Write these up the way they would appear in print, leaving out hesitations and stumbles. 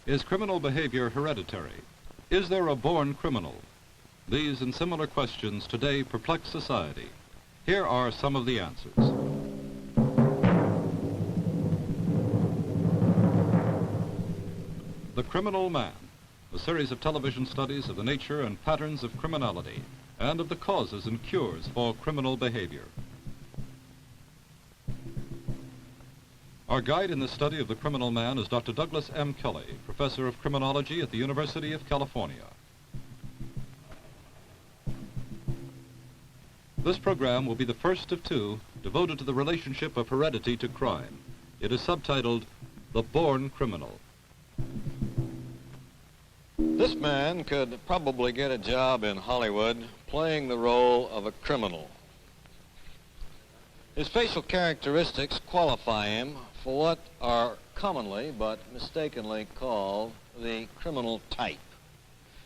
Is criminal behavior hereditary? Is there a born criminal? These and similar questions today perplex society. Here are some of the answers. The Criminal Man, a series of television studies of the nature and patterns of criminality and of the causes and cures for criminal behavior. Our guide in the study of the criminal man is Dr. Douglas M. Kelly, professor of criminology at the University of California. This program will be the first of two devoted to the relationship of heredity to crime. It is subtitled, The Born Criminal. This man could probably get a job in Hollywood playing the role of a criminal. His facial characteristics qualify him for what are commonly but mistakenly called the criminal type.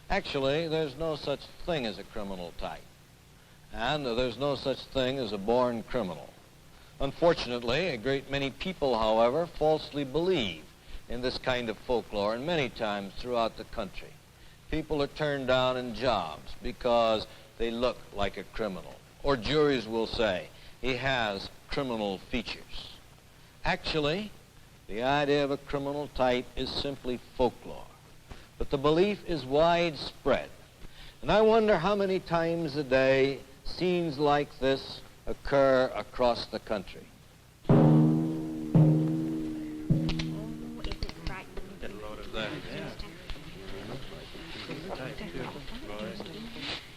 Actually, there's no such thing as a criminal type, and there's no such thing as a born criminal. Unfortunately, a great many people, however, falsely believe in this kind of folklore, and many times throughout the country. People are turned down in jobs because they look like a criminal, or juries will say, he has criminal features. Actually, the idea of a criminal type is simply folklore, but the belief is widespread. And I wonder how many times a day scenes like this occur across the country.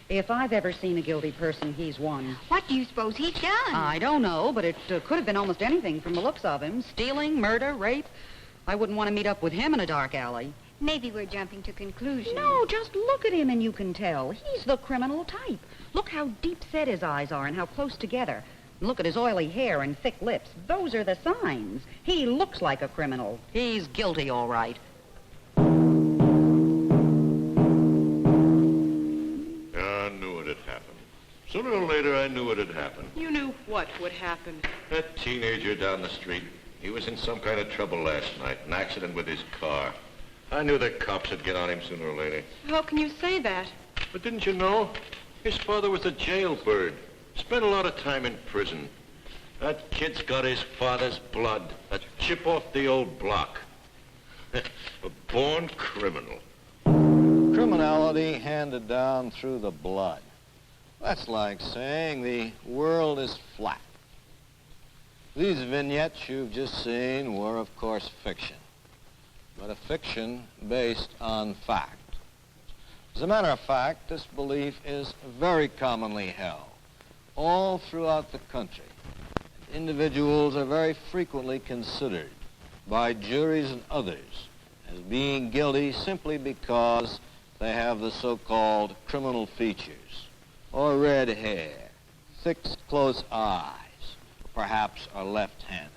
If I've ever seen a guilty person, he's one. What do you suppose he's done? I don't know, but it could have been almost anything from the looks of him. Stealing, murder, rape. I wouldn't want to meet up with him in a dark alley. Maybe we're jumping to conclusions. No, just look at him and you can tell. He's the criminal type. Look how deep set his eyes are and how close together. And look at his oily hair and thick lips. Those are the signs. He looks like a criminal. He's guilty, all right. Sooner or later, I knew what had happened. You knew what would happen? That teenager down the street, he was in some kind of trouble last night, an accident with his car. I knew the cops would get on him sooner or later. How can you say that? But didn't you know? His father was a jailbird. Spent a lot of time in prison. That kid's got his father's blood, a chip off the old block. A born criminal. Criminality handed down through the blood. That's like saying the world is flat. These vignettes you've just seen were, of course, fiction, but a fiction based on fact. As a matter of fact, this belief is very commonly held all throughout the country. Individuals are very frequently considered by juries and others as being guilty simply because they have the so-called criminal features, or red hair, thick, close eyes, perhaps are left-handed.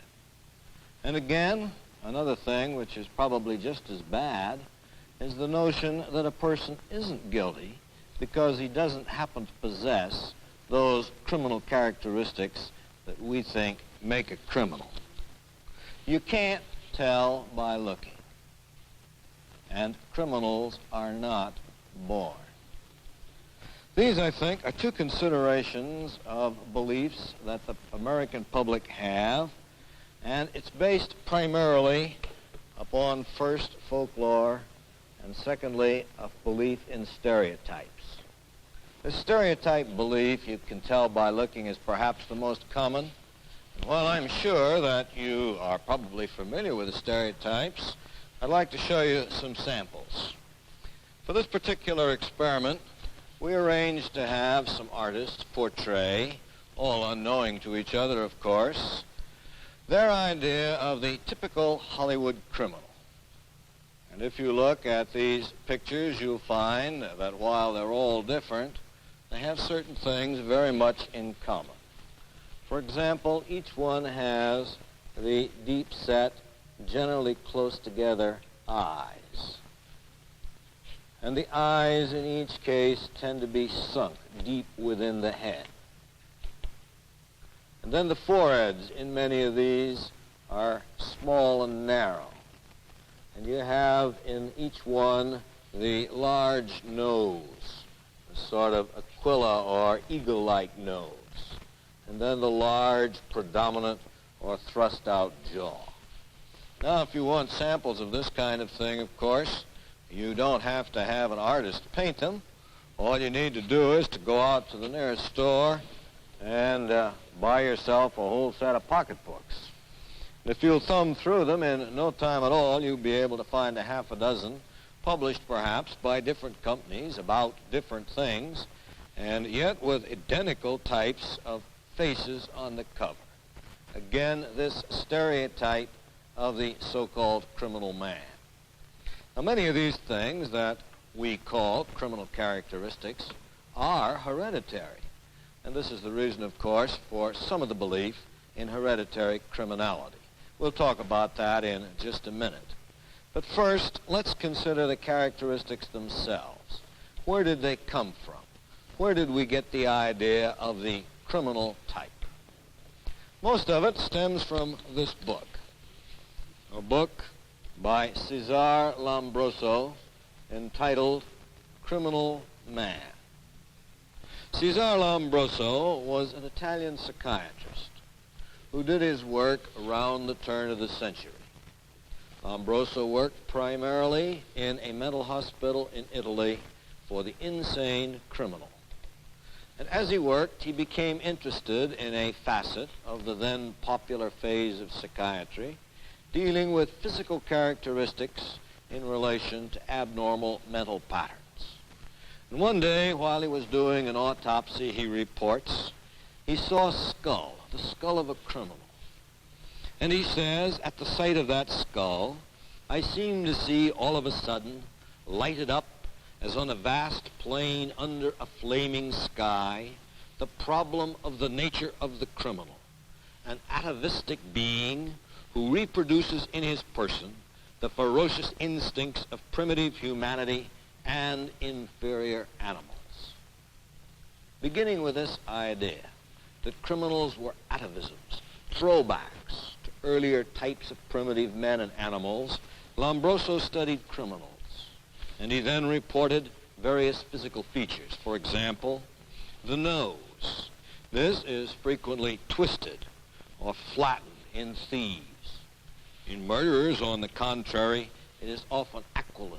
And again, another thing which is probably just as bad is the notion that a person isn't guilty because he doesn't happen to possess those criminal characteristics that we think make a criminal. You can't tell by looking, and criminals are not born. These, I think, are two considerations of beliefs that the American public have, and it's based primarily upon, first, folklore, and secondly, a belief in stereotypes. The stereotype belief, you can tell by looking, is perhaps the most common. And while I'm sure that you are probably familiar with the stereotypes, I'd like to show you some samples. For this particular experiment, we arranged to have some artists portray, all unknowing to each other, of course, their idea of the typical Hollywood criminal. And if you look at these pictures, you'll find that while they're all different, they have certain things very much in common. For example, each one has the deep-set, generally close together eyes. And the eyes in each case tend to be sunk deep within the head. And then the foreheads in many of these are small and narrow. and you have in each one the large nose, a sort of aquila or eagle-like nose, and then the large, predominant, or thrust-out jaw. Now, if you want samples of this kind of thing, of course, you don't have to have an artist paint them. All you need to do is to go out to the nearest store and buy yourself a whole set of pocketbooks. And if you'll thumb through them, in no time at all, you'll be able to find a half a dozen, published perhaps by different companies about different things, and yet with identical types of faces on the cover. Again, this stereotype of the so-called criminal man. Now, many of these things that we call criminal characteristics are hereditary. And this is the reason, of course, for some of the belief in hereditary criminality. We'll talk about that in just a minute. But first, let's consider the characteristics themselves. Where did they come from? Where did we get the idea of the criminal type? Most of it stems from this book, a book by Cesare Lombroso entitled Criminal Man. Cesare Lombroso was an Italian psychiatrist who did his work around the turn of the century. Lombroso worked primarily in a mental hospital in Italy for the insane criminal. And as he worked, he became interested in a facet of the then popular phase of psychiatry, dealing with physical characteristics in relation to abnormal mental patterns. And one day, while he was doing an autopsy, he reports, he saw a skull, the skull of a criminal. And he says, at the sight of that skull, I seemed to see all of a sudden, lighted up as on a vast plain under a flaming sky, the problem of the nature of the criminal, an atavistic being who reproduces in his person the ferocious instincts of primitive humanity and inferior animals. Beginning with this idea that criminals were atavisms, throwbacks to earlier types of primitive men and animals, Lombroso studied criminals, and he then reported various physical features. For example, the nose. This is frequently twisted or flattened in thieves. In murderers, on the contrary, it is often aquiline,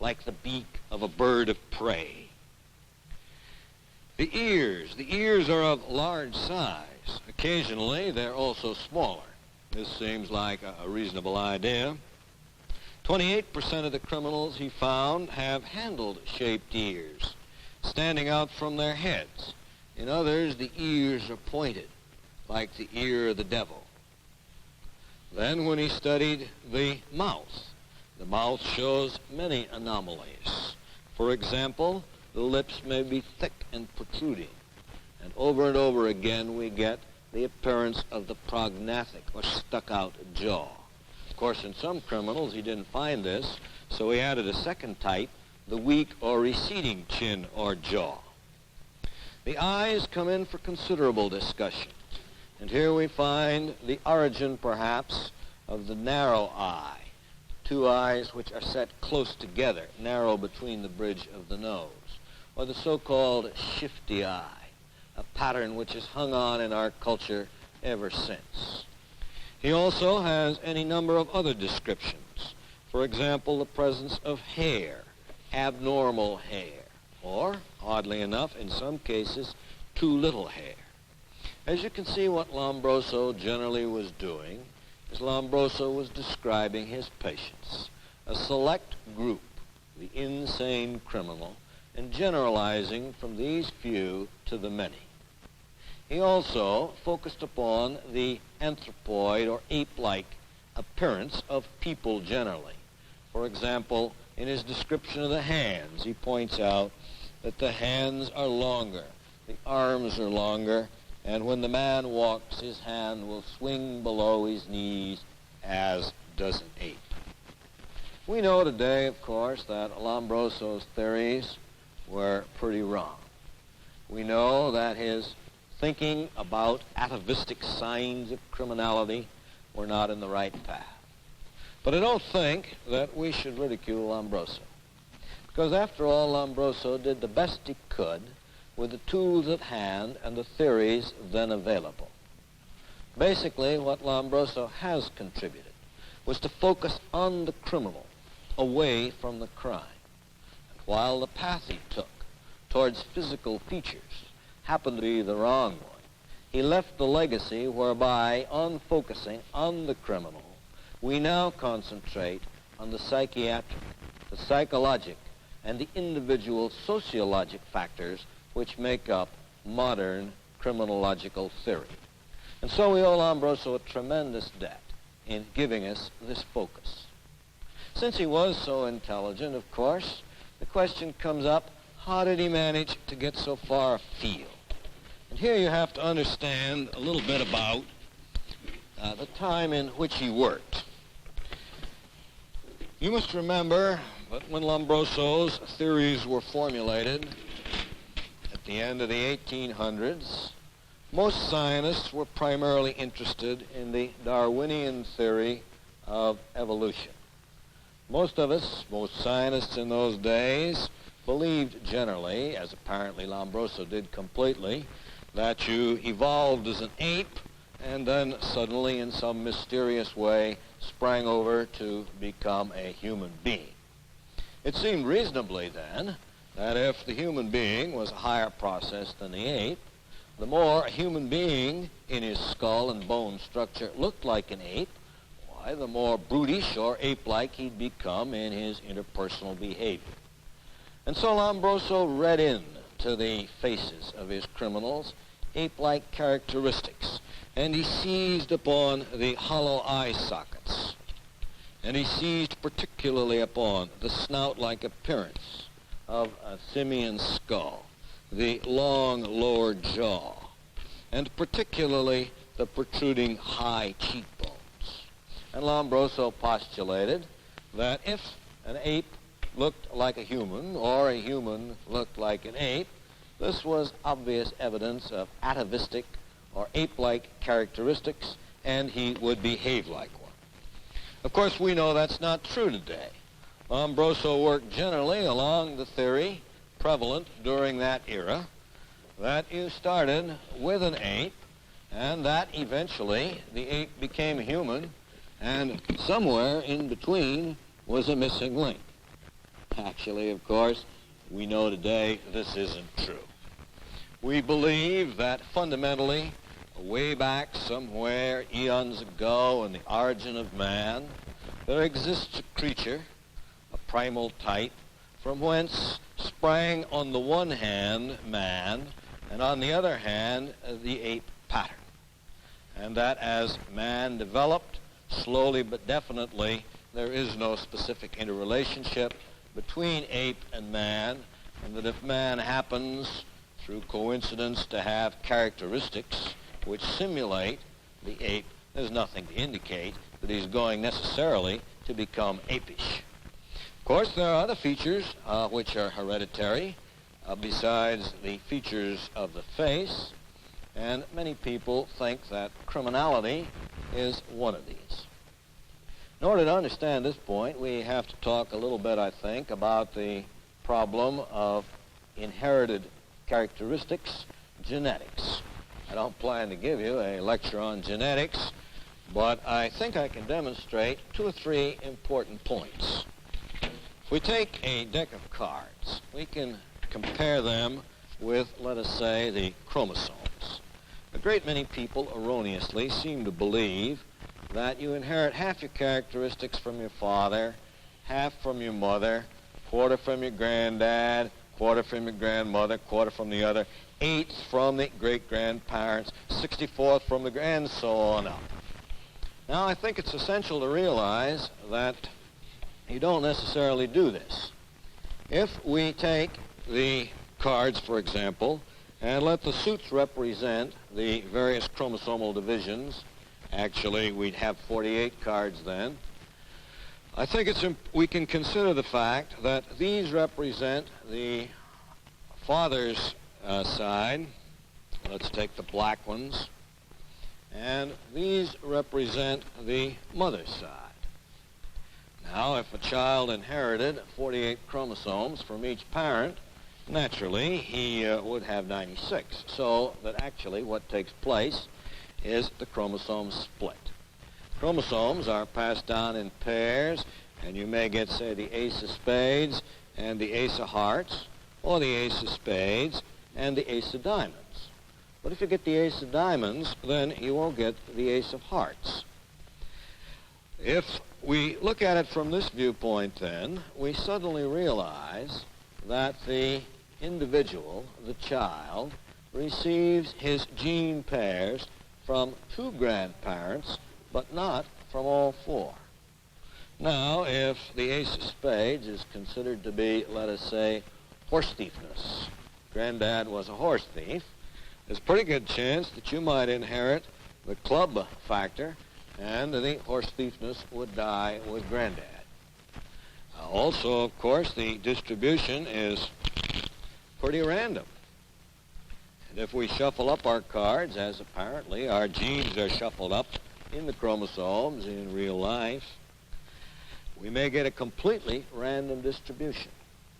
like the beak of a bird of prey. The ears are of large size. Occasionally, they're also smaller. This seems like a reasonable idea. 28% of the criminals he found have handle-shaped ears, standing out from their heads. In others, the ears are pointed, like the ear of the devil. Then when he studied the mouth shows many anomalies. For example, the lips may be thick and protruding. And over again we get the appearance of the prognathic or stuck-out jaw. Of course, in some criminals he didn't find this, so he added a second type, the weak or receding chin or jaw. The eyes come in for considerable discussion. And here we find the origin, perhaps, of the narrow eye, two eyes which are set close together, narrow between the bridge of the nose, or the so-called shifty eye, a pattern which has hung on in our culture ever since. He also has any number of other descriptions. For example, the presence of hair, abnormal hair, or, oddly enough, in some cases, too little hair. As you can see, what Lombroso generally was doing is Lombroso was describing his patients, a select group, the insane criminal, and generalizing from these few to the many. He also focused upon the anthropoid or ape-like appearance of people generally. For example, in his description of the hands, he points out that the hands are longer, the arms are longer, and when the man walks, his hand will swing below his knees, as does an ape. We know today, of course, that Lombroso's theories were pretty wrong. We know that his thinking about atavistic signs of criminality were not in the right path. But I don't think that we should ridicule Lombroso, because after all, Lombroso did the best he could with the tools at hand and the theories then available. Basically, what Lombroso has contributed was to focus on the criminal, away from the crime. And while the path he took towards physical features happened to be the wrong one, he left the legacy whereby, on focusing on the criminal, we now concentrate on the psychiatric, the psychologic, and the individual sociologic factors which make up modern criminological theory. And so we owe Lombroso a tremendous debt in giving us this focus. Since he was so intelligent, of course, the question comes up, how did he manage to get so far afield? And here you have to understand a little bit about the time in which he worked. You must remember that when Lombroso's theories were formulated at the end of the 1800s, most scientists were primarily interested in the Darwinian theory of evolution. Most of us, most scientists in those days, believed generally, as apparently Lombroso did completely, that you evolved as an ape and then suddenly in some mysterious way sprang over to become a human being. It seemed reasonably then that if the human being was a higher process than the ape, the more a human being in his skull and bone structure looked like an ape, why, the more brutish or ape-like he'd become in his interpersonal behavior. And so Lombroso read into the faces of his criminals ape-like characteristics, and he seized upon the hollow eye sockets, and he seized particularly upon the snout-like appearance of a simian skull, the long lower jaw, and particularly the protruding high cheekbones. And Lombroso postulated that if an ape looked like a human, or a human looked like an ape, this was obvious evidence of atavistic or ape-like characteristics, and he would behave like one. Of course, we know that's not true today. Lombroso worked generally along the theory prevalent during that era, that you started with an ape, and that eventually the ape became human, and somewhere in between was a missing link. Actually, of course, we know today this isn't true. We believe that fundamentally, way back somewhere eons ago in the origin of man, there exists a creature, a primal type, from whence sprang on the one hand man, and on the other hand the ape pattern. And that as man developed, slowly but definitely, there is no specific interrelationship between ape and man, and that if man happens through coincidence to have characteristics which simulate the ape, there's nothing to indicate that he's going necessarily to become apish. Of course, there are other features which are hereditary besides the features of the face, and many people think that criminality is one of these. In order to understand this point, we have to talk a little bit, I think, about the problem of inherited characteristics, genetics. I don't plan to give you a lecture on genetics, but I think I can demonstrate 2 or 3 important points. If we take a deck of cards, we can compare them with, let us say, the chromosomes. A great many people erroneously seem to believe that you inherit half your characteristics from your father, half from your mother, quarter from your granddad, quarter from your grandmother, quarter from the other, 1/8 from the great-grandparents, 64th from the and so on up. Now, I think it's essential to realize that you don't necessarily do this. If we take the cards, for example, and let the suits represent the various chromosomal divisions, actually we'd have 48 cards then, I think we can consider the fact that these represent the father's side. Let's take the black ones. And these represent the mother's side. Now, if a child inherited 48 chromosomes from each parent, naturally, he would have 96. So that actually what takes place is the chromosome split. Chromosomes are passed down in pairs, and you may get, say, the ace of spades and the ace of hearts, or the ace of spades and the ace of diamonds. But if you get the ace of diamonds, then you won't get the ace of hearts. If we look at it from this viewpoint, then, we suddenly realize that the individual, the child, receives his gene pairs from 2 grandparents, but not from all 4. Now, if the ace of spades is considered to be, let us say, horse thiefness, Granddad was a horse thief, there's a pretty good chance that you might inherit the club factor, and the horse thiefness would die with Granddad. Also, of course, the distribution is pretty random. And if we shuffle up our cards, as apparently our genes are shuffled up in the chromosomes in real life, we may get a completely random distribution.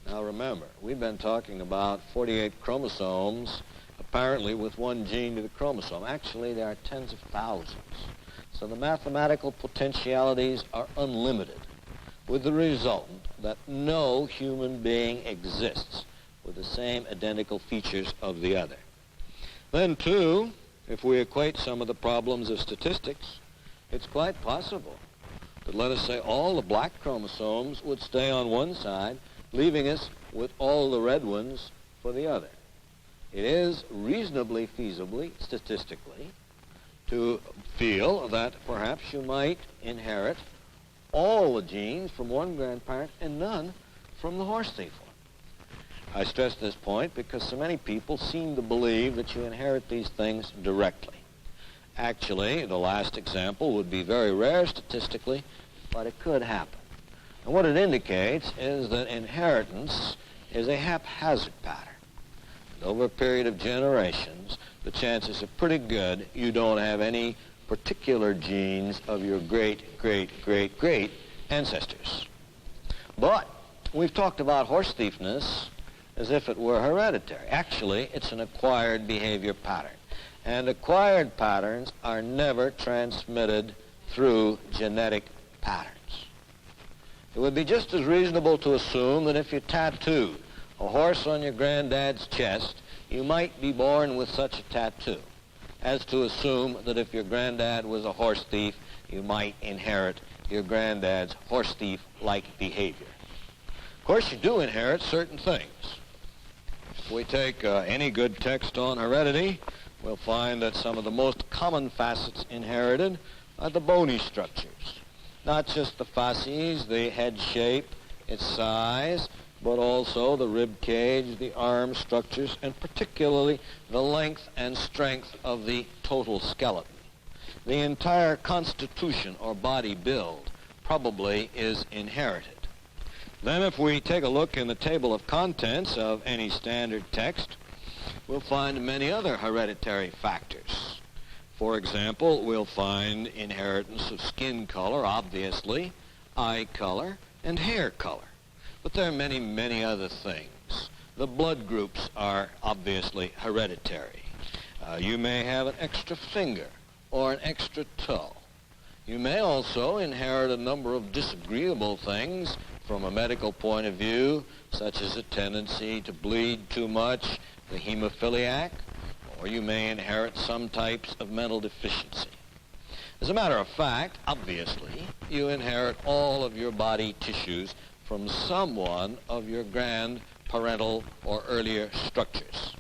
Now remember, we've been talking about 48 chromosomes, apparently with 1 gene to the chromosome. Actually, there are tens of thousands. So the mathematical potentialities are unlimited, with the result that no human being exists with the same identical features of the other. Then, too, if we equate some of the problems of statistics, it's quite possible that, let us say, all the black chromosomes would stay on one side, leaving us with all the red ones for the other. It is reasonably feasibly, statistically, to feel that perhaps you might inherit all the genes from 1 grandparent and none from the horse thief one. I stress this point because so many people seem to believe that you inherit these things directly. Actually, the last example would be very rare statistically, but it could happen. And what it indicates is that inheritance is a haphazard pattern. And over a period of generations, the chances are pretty good you don't have any particular genes of your great ancestors. But we've talked about horse thiefness as if it were hereditary. Actually, it's an acquired behavior pattern. And acquired patterns are never transmitted through genetic patterns. It would be just as reasonable to assume that if you tattoo a horse on your granddad's chest, you might be born with such a tattoo, as to assume that if your granddad was a horse thief, you might inherit your granddad's horse thief-like behavior. Of course, you do inherit certain things. If we take any good text on heredity, we'll find that some of the most common facets inherited are the bony structures. Not just the facies, the head shape, its size, but also the rib cage, the arm structures, and particularly the length and strength of the total skeleton. The entire constitution or body build probably is inherited. Then if we take a look in the table of contents of any standard text, we'll find many other hereditary factors. For example, we'll find inheritance of skin color, obviously, eye color, and hair color. But there are many, many other things. The blood groups are obviously hereditary. You may have an extra finger or an extra toe. You may also inherit a number of disagreeable things from a medical point of view, such as a tendency to bleed too much, the hemophiliac, or you may inherit some types of mental deficiency. As a matter of fact, obviously, you inherit all of your body tissues from someone of your grandparental or earlier structures.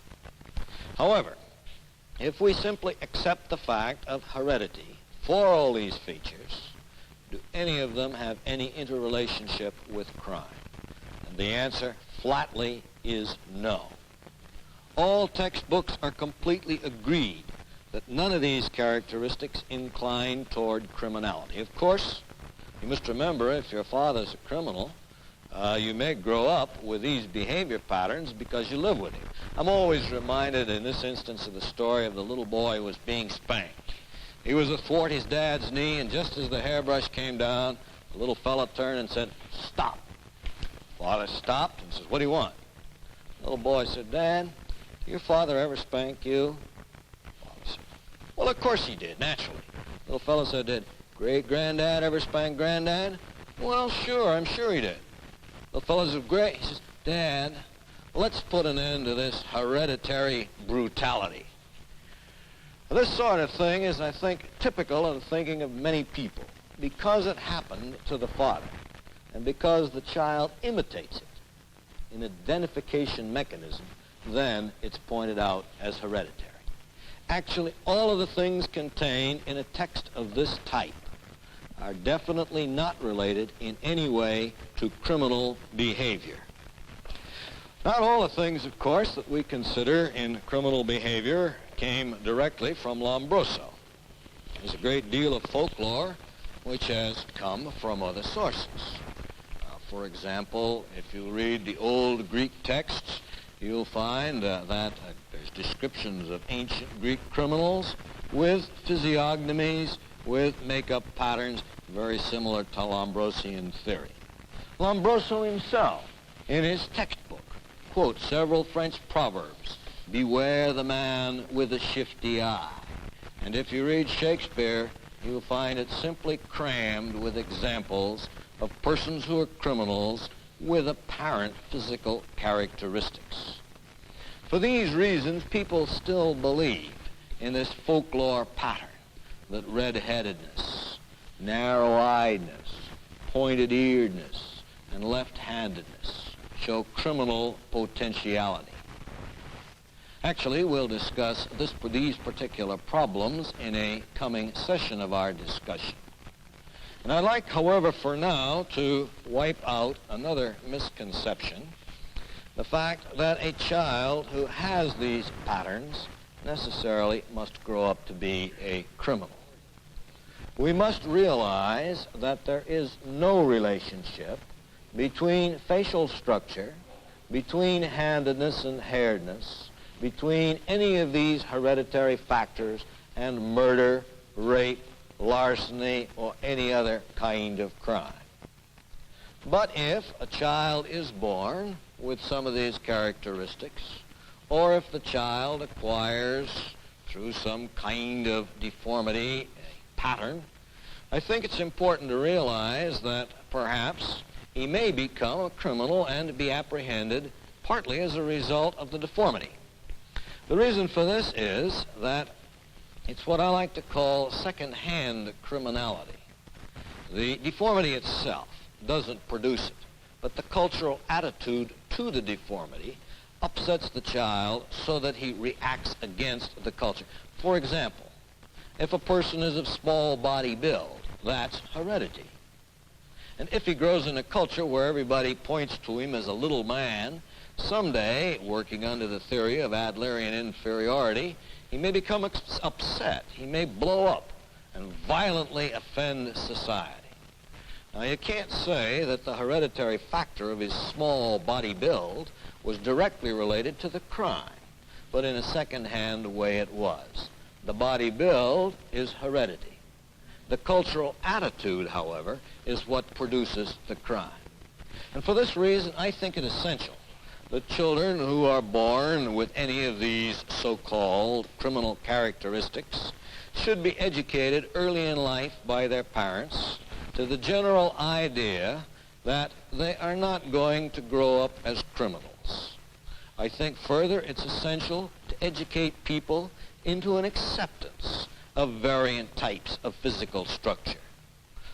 However, if we simply accept the fact of heredity for all these features, do any of them have any interrelationship with crime? And the answer flatly is no. All textbooks are completely agreed that none of these characteristics incline toward criminality. Of course, you must remember, if your father's a criminal, you may grow up with these behavior patterns because you live with him. I'm always reminded in this instance of the story of the little boy who was being spanked. He was athwart his dad's knee, and just as the hairbrush came down, The little fella turned and said, "Stop." Father stopped and says, "What do you want?" The little boy said, "Dad, did your father ever spank you?" Father said, "Well, of course he did, naturally." The little fellow said, "Did great-granddad ever spank granddad?" "Well, sure, I'm sure he did." The fellow said, "Great." He says, "Dad, let's put an end to this hereditary brutality." This sort of thing is, I think, typical of the thinking of many people because it happened to the father and because the child imitates it in identification mechanism, then it's pointed out as hereditary. Actually, all of the things contained in a text of this type are definitely not related in any way to criminal behavior. Not all the things, of course, that we consider in criminal behavior came directly from Lombroso. There's a great deal of folklore which has come from other sources. For example, if you read the old Greek texts, you'll find that there's descriptions of ancient Greek criminals with physiognomies, with makeup patterns very similar to Lombrosian theory. Lombroso himself, in his textbook, quotes several French proverbs. Beware the man with a shifty eye. And if you read Shakespeare, you'll find it simply crammed with examples of persons who are criminals with apparent physical characteristics. For these reasons, people still believe in this folklore pattern that red-headedness, narrow-eyedness, pointed-earedness, and left-handedness show criminal potentiality. Actually, we'll discuss these particular problems in a coming session of our discussion. And I'd like, however, for now to wipe out another misconception, the fact that a child who has these patterns necessarily must grow up to be a criminal. We must realize that there is no relationship between facial structure, between handedness and hairedness, between any of these hereditary factors and murder, rape, larceny, or any other kind of crime. But if a child is born with some of these characteristics, or if the child acquires through some kind of deformity a pattern, I think it's important to realize that perhaps he may become a criminal and be apprehended partly as a result of the deformity. The reason for this is that it's what I like to call second-hand criminality. The deformity itself doesn't produce it, but the cultural attitude to the deformity upsets the child so that he reacts against the culture. For example, if a person is of small body build, that's heredity. And if he grows in a culture where everybody points to him as a little man, someday, working under the theory of Adlerian inferiority, he may become upset. He may blow up and violently offend society. Now, you can't say that the hereditary factor of his small body build was directly related to the crime, but in a second-hand way it was. The body build is heredity. The cultural attitude, however, is what produces the crime. And for this reason, I think it essential that children who are born with any of these so-called criminal characteristics should be educated early in life by their parents to the general idea that they are not going to grow up as criminals. I think further it's essential to educate people into an acceptance of variant types of physical structure.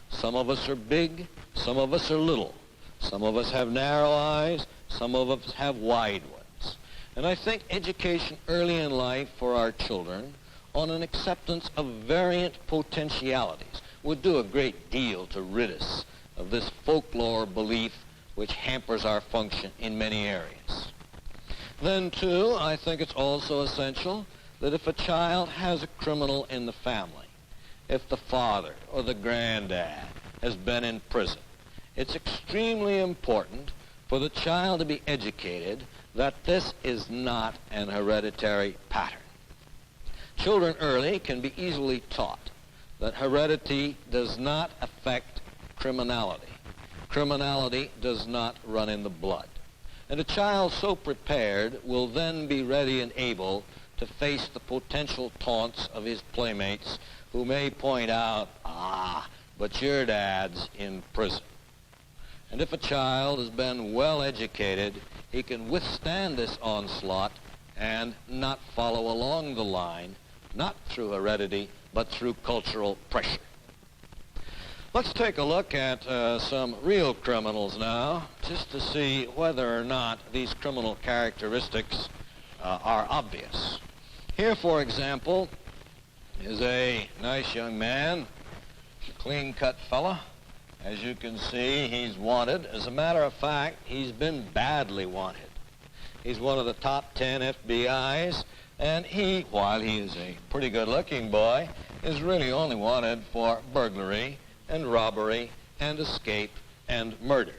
Some of us are big, some of us are little. Some of us have narrow eyes, some of us have wide ones. And I think education early in life for our children on an acceptance of variant potentialities would do a great deal to rid us of this folklore belief which hampers our function in many areas. Then, too, I think it's also essential that if a child has a criminal in the family, if the father or the granddad has been in prison, it's extremely important for the child to be educated that this is not an hereditary pattern. Children early can be easily taught that heredity does not affect criminality. Criminality does not run in the blood. And a child so prepared will then be ready and able to face the potential taunts of his playmates who may point out, but your dad's in prison. And if a child has been well educated, he can withstand this onslaught and not follow along the line, not through heredity, but through cultural pressure. Let's take a look at some real criminals now, just to see whether or not these criminal characteristics are obvious. Here, for example, is a nice young man, clean-cut fella. As you can see, he's wanted. As a matter of fact, he's been badly wanted. He's one of the top 10 FBIs, and he, while he is a pretty good-looking boy, is really only wanted for burglary and robbery and escape and murder.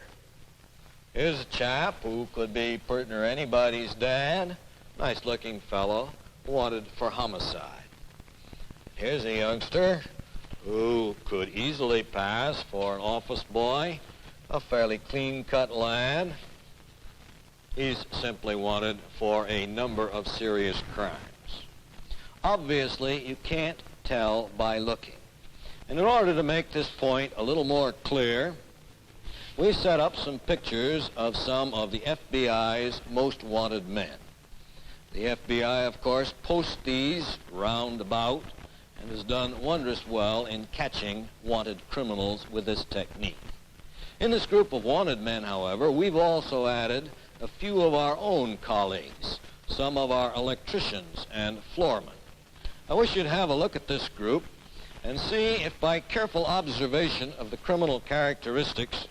Here's a chap who could be pretty near anybody's dad. Nice-looking fellow, wanted for homicide. Here's a youngster who could easily pass for an office boy, a fairly clean-cut lad. He's simply wanted for a number of serious crimes. Obviously, you can't tell by looking. And in order to make this point a little more clear, we set up some pictures of some of the FBI's most wanted men. The FBI, of course, posts these round about and has done wondrous well in catching wanted criminals with this technique. In this group of wanted men, however, we've also added a few of our own colleagues, some of our electricians and floormen. I wish you'd have a look at this group and see if by careful observation of the criminal characteristics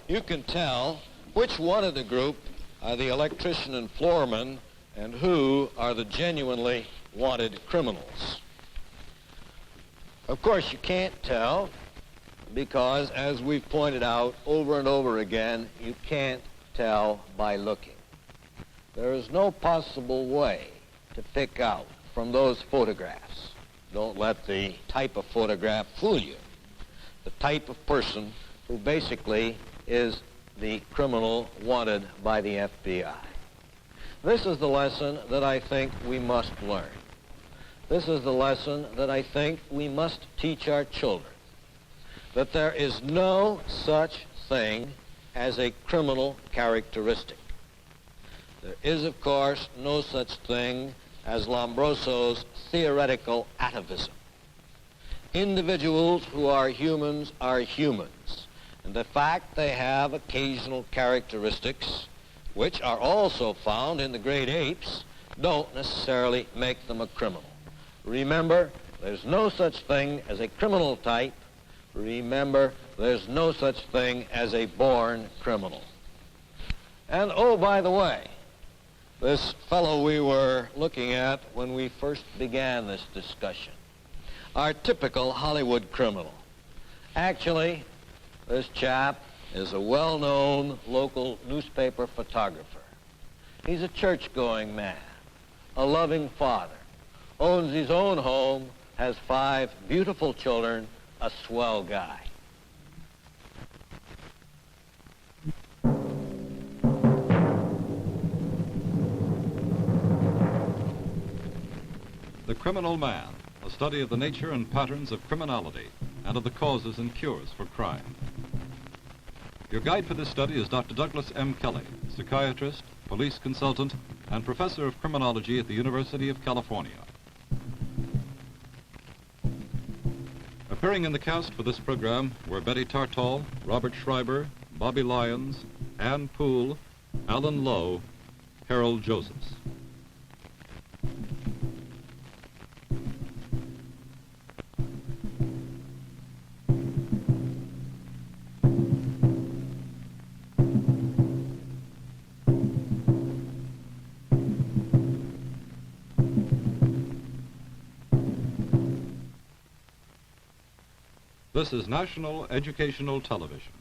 you can tell which one of the group are the electrician and floormen and who are the genuinely wanted criminals. Of course, you can't tell because, as we've pointed out over and over again, you can't tell by looking. There is no possible way to pick out from those photographs. Don't let the type of photograph fool you. The type of person who basically is the criminal wanted by the FBI. This is the lesson that I think we must learn. This is the lesson that I think we must teach our children, that there is no such thing as a criminal characteristic. There is, of course, no such thing as Lombroso's theoretical atavism. Individuals who are humans, and the fact they have occasional characteristics, which are also found in the great apes, don't necessarily make them a criminal. Remember, there's no such thing as a criminal type. Remember, there's no such thing as a born criminal. And, oh, by the way, this fellow we were looking at when we first began this discussion, our typical Hollywood criminal. Actually, this chap is a well-known local newspaper photographer. He's a church-going man, a loving father, owns his own home, has 5 beautiful children, a swell guy. The Criminal Man, a study of the nature and patterns of criminality and of the causes and cures for crime. Your guide for this study is Dr. Douglas M. Kelly, psychiatrist, police consultant, and professor of criminology at the University of California. Appearing in the cast for this program were Betty Tartall, Robert Schreiber, Bobby Lyons, Ann Poole, Alan Lowe, Harold Josephs. This is National Educational Television.